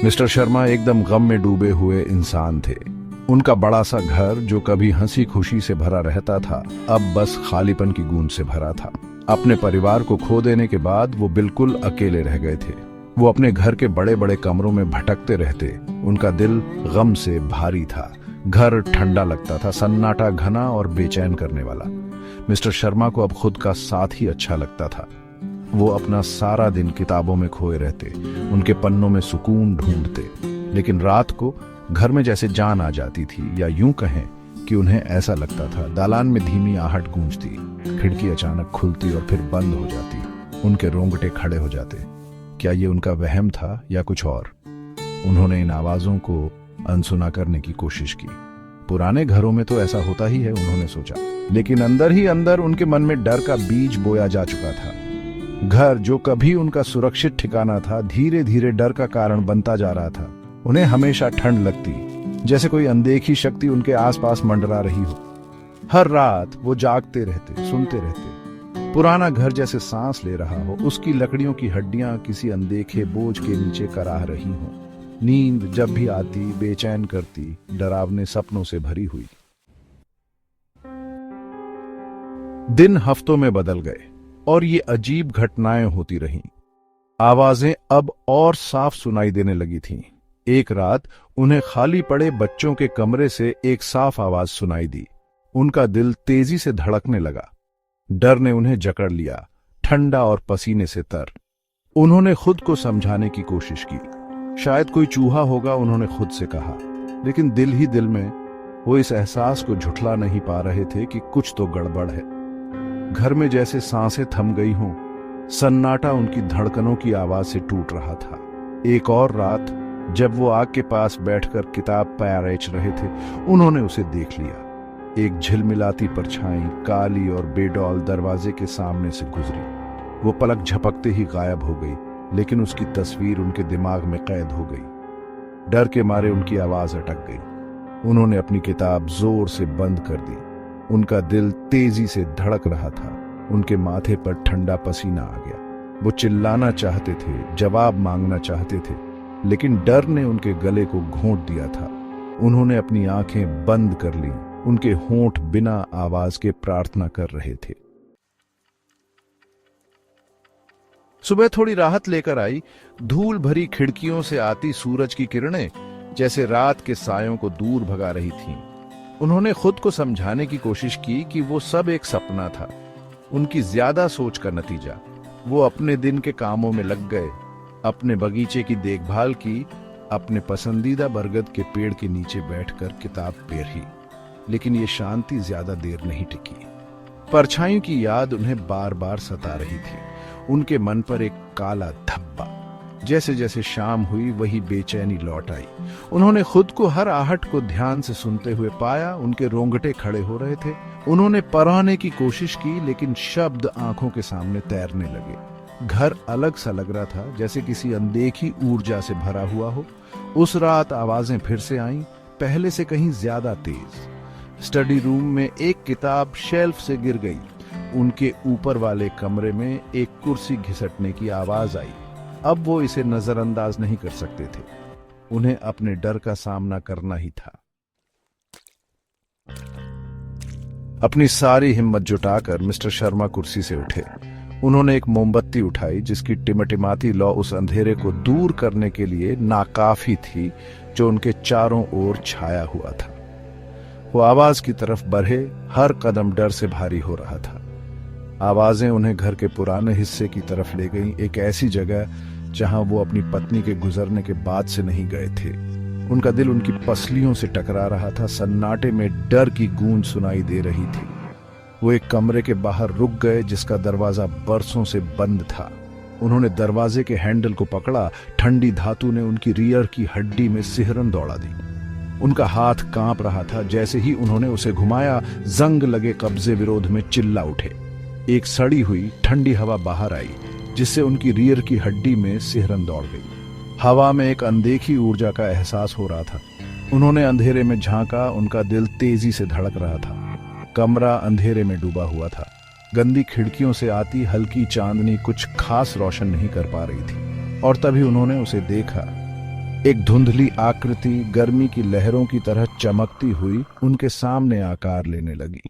Mister Sharma एकदम गम में डूबे हुए इंसान थे। उनका बड़ा सा घर जो कभी हंसी खुशी से भरा रहता था, अब बस खालीपन की गूंज से भरा था। अपने परिवार को खो देने के बाद वो बिल्कुल अकेले रह गए थे। वो अपने घर के बड़े बड़े कमरों में भटकते रहते। उनका दिल गम से भारी था। घर ठंडा लगता था, सन्नाटा घना और बेचैन करने वाला। मिस्टर शर्मा को अब खुद का साथ ही अच्छा लगता था। वो अपना सारा दिन किताबों में खोए रहते, उनके पन्नों में सुकून ढूंढते। लेकिन रात को घर में जैसे जान आ जाती थी, या यूं कहें कि उन्हें ऐसा लगता था दालान में धीमी आहट गूंजती, खिड़की अचानक खुलती और फिर बंद हो जाती। उनके रोंगटे खड़े हो जाते। क्या ये उनका वहम था या कुछ और? उन्होंने इन आवाजों को अनसुना करने की कोशिश की। पुराने घरों में तो ऐसा होता ही है, उन्होंने सोचा। लेकिन अंदर ही अंदर उनके मन में डर का बीज बोया जा चुका था। घर जो कभी उनका सुरक्षित ठिकाना था, धीरे धीरे डर का कारण बनता जा रहा था। उन्हें हमेशा ठंड लगती, जैसे कोई अनदेखी शक्ति उनके आसपास मंडरा रही हो। हर रात वो जागते रहते, सुनते रहते। पुराना घर जैसे सांस ले रहा हो, उसकी लकड़ियों की हड्डियां किसी अनदेखे बोझ के नीचे कराह रही हो। नींद जब भी आती बेचैन करती, डरावने सपनों से भरी हुई। दिन हफ्तों में बदल गए और ये अजीब घटनाएं होती रहीं। आवाजें अब और साफ सुनाई देने लगी थीं। एक रात उन्हें खाली पड़े बच्चों के कमरे से एक साफ आवाज सुनाई दी। उनका दिल तेजी से धड़कने लगा। डर ने उन्हें जकड़ लिया, ठंडा और पसीने से तर। उन्होंने खुद को समझाने की कोशिश की। शायद कोई चूहा होगा, उन्होंने खुद से कहा। लेकिन दिल ही दिल में वो इस एहसास को झुठला नहीं पा रहे थे कि कुछ तो गड़बड़ है। घर में जैसे सांसें थम गई हों, सन्नाटा उनकी धड़कनों की आवाज से टूट रहा था। एक और रात जब वो आग के पास बैठकर किताब पैरेच रहे थे, उन्होंने उसे देख लिया। एक झिलमिलाती परछाई काली और बेडौल दरवाजे के सामने से गुजरी। वो पलक झपकते ही गायब हो गई, लेकिन उसकी तस्वीर उनके दिमाग में कैद हो गई। डर के मारे उनकी आवाज अटक गई। उन्होंने अपनी किताब जोर से बंद कर दी। उनका दिल तेजी से धड़क रहा था। उनके माथे पर ठंडा पसीना आ गया। वो चिल्लाना चाहते थे, जवाब मांगना चाहते थे, लेकिन डर ने उनके गले को घोंट दिया था। उन्होंने अपनी आंखें बंद कर लीं। उनके होंठ बिना आवाज के प्रार्थना कर रहे थे। सुबह थोड़ी राहत लेकर आई। धूल भरी खिड़कियों से आती सूरज की किरणें जैसे रात के सायों को दूर भगा रही थीं। उन्होंने खुद को समझाने की कोशिश की कि वो सब एक सपना था, उनकी ज्यादा सोच का नतीजा। वो अपने दिन के कामों में लग गए, अपने बगीचे की देखभाल की, अपने पसंदीदा बरगद के पेड़ के नीचे बैठकर किताब पढ़ी। लेकिन ये शांति ज्यादा देर नहीं टिकी। परछाइयों की याद उन्हें बार बार सता रही थी। उनके मन पर एक काला धब्बा। जैसे जैसे शाम हुई, वही बेचैनी लौट आई। उन्होंने खुद को हर आहट को ध्यान से सुनते हुए पाया। उनके रोंगटे खड़े हो रहे थे। उन्होंने पढ़ने की कोशिश की, लेकिन शब्द आंखों के सामने तैरने लगे। घर अलग सा लग रहा था, जैसे किसी अनदेखी ऊर्जा से भरा हुआ हो। उस रात आवाजें फिर से आईं, पहले से कहीं ज्यादा तेज। स्टडी रूम में एक किताब शेल्फ से गिर गई। उनके ऊपर वाले कमरे में एक कुर्सी घिसटने की आवाज आई। अब वो इसे नजरअंदाज नहीं कर सकते थे। उन्हें अपने डर का सामना करना ही था। अपनी सारी हिम्मत जुटाकर मिस्टर शर्मा कुर्सी से उठे। उन्होंने एक मोमबत्ती उठाई, जिसकी टिमटिमाती लौ उस अंधेरे को दूर करने के लिए नाकाफी थी जो उनके चारों ओर छाया हुआ था। वो आवाज की तरफ बढ़े। हर कदम डर से भारी हो रहा था। आवाजें उन्हें घर के पुराने हिस्से की तरफ ले गईं, एक ऐसी जगह जहां वो अपनी पत्नी के गुजरने के बाद से नहीं गए थे। उनका दिल उनकी पसलियों से टकरा रहा था। सन्नाटे में डर की गूंज सुनाई दे रही थी। वो एक कमरे के बाहर रुक गए, जिसका दरवाजा बरसों से बंद था। उन्होंने दरवाजे के हैंडल को पकड़ा। ठंडी धातु ने उनकी रीढ़ की हड्डी में सिहरन दौड़ा दी। उनका हाथ कांप रहा था। जैसे ही उन्होंने उसे घुमाया, जंग लगे कब्जे विरोध में चिल्ला उठे। एक सड़ी हुई ठंडी हवा बाहर आई, जिससे उनकी रीढ़ की हड्डी में सिहरन दौड़ गई। हवा में एक अनदेखी ऊर्जा का एहसास हो रहा था। उन्होंने अंधेरे में झांका। उनका दिल तेजी से धड़क रहा था। कमरा अंधेरे में डूबा हुआ था। गंदी खिड़कियों से आती हल्की चांदनी कुछ खास रोशन नहीं कर पा रही थी। और तभी उन्होंने उसे देखा। एक धुंधली आकृति गर्मी की लहरों की तरह चमकती हुई उनके सामने आकार लेने लगी।